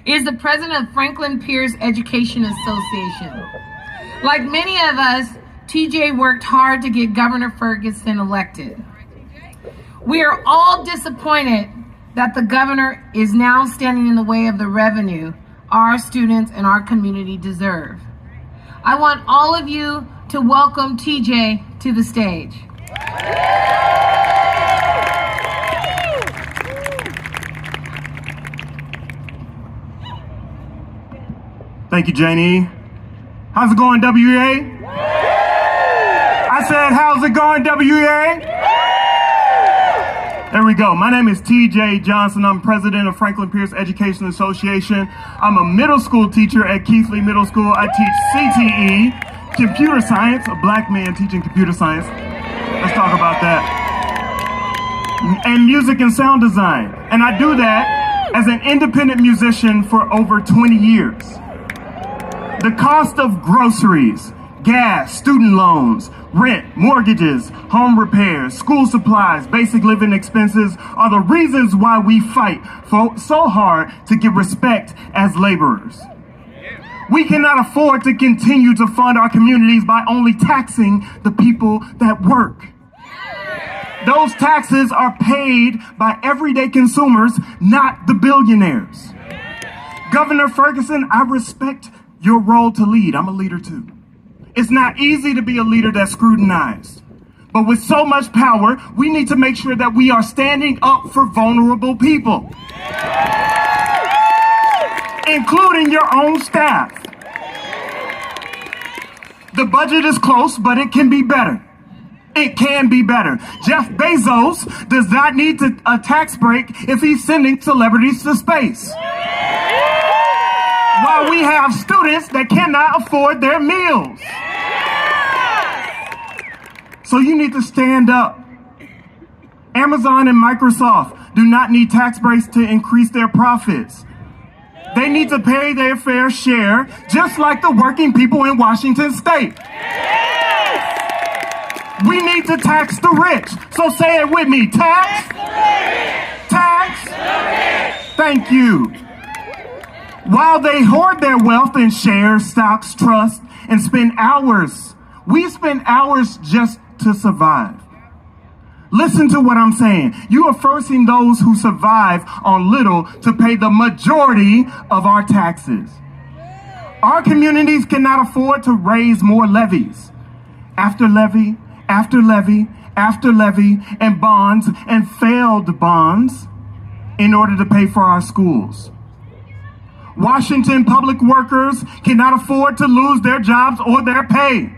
is the president of Franklin Pierce Education Association. Like many of us, TJay worked hard to get Governor Ferguson elected. We are all disappointed that the governor is now standing in the way of the revenue our students and our community deserve. I want all of you to welcome TJay to the stage. Thank you, Janie. How's it going, WEA? I said, how's it going, WEA? There we go. My name is TJay Johnson. I'm president of Franklin Pierce Education Association. I'm a middle school teacher at Keithley Middle School. I teach CTE, computer science, a black man teaching computer science. Let's talk about that. And music and sound design. And I do that as an independent musician for over 20 years. The cost of groceries, gas, student loans, rent, mortgages, home repairs, school supplies, basic living expenses are the reasons why we fight so hard to get respect as laborers. We cannot afford to continue to fund our communities by only taxing the people that work. Those taxes are paid by everyday consumers, not the billionaires. Governor Ferguson, I respect your role to lead. I'm a leader too. It's not easy to be a leader that's scrutinized. But with so much power, we need to make sure that we are standing up for vulnerable people, including your own staff. The budget is close, but it can be better. It can be better. Jeff Bezos does not need a tax break if he's sending celebrities to space, while we have students that cannot afford their meals. So you need to stand up. Amazon and Microsoft do not need tax breaks to increase their profits. They need to pay their fair share, just like the working people in Washington State. We need to tax the rich. So say it with me. Tax the rich. Tax the rich. Thank you. While they hoard their wealth in shares, stocks, trusts, and spend hours, we spend hours just to survive. Listen to what I'm saying. You are forcing those who survive on little to pay the majority of our taxes. Our communities cannot afford to raise more levies. After levy, after levy, after levy, and bonds and failed bonds in order to pay for our schools. Washington public workers cannot afford to lose their jobs or their pay.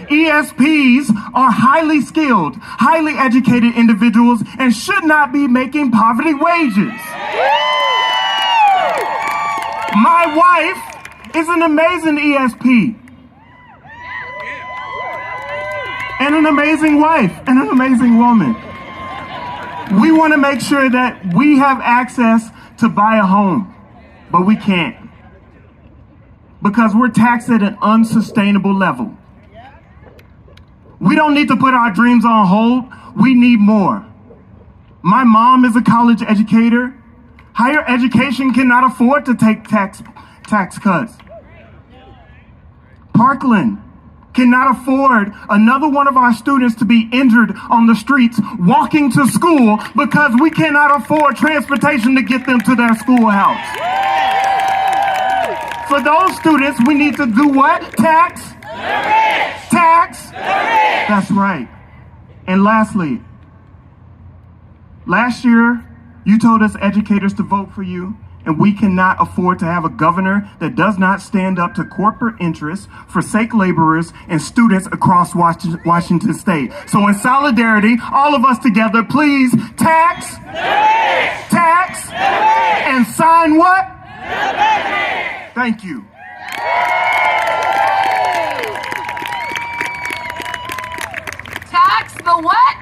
ESPs are highly skilled, highly educated individuals and should not be making poverty wages. My wife is an amazing ESP. And an amazing wife and an amazing woman. We want to make sure that we have access to buy a home. But we can't, because we're taxed at an unsustainable level. We don't need to put our dreams on hold. We need more. My mom is a college educator. Higher education cannot afford to take tax cuts. Parkland cannot afford another one of our students to be injured on the streets walking to school because we cannot afford transportation to get them to their schoolhouse. For those students, we need to do what? Tax? Tax? That's right. And lastly, last year, you told us educators to vote for you, and we cannot afford to have a governor that does not stand up to corporate interests, forsake laborers, and students across Washington State. So in solidarity, all of us together, please tax, tax, and sign what? Thank you. Tax the what?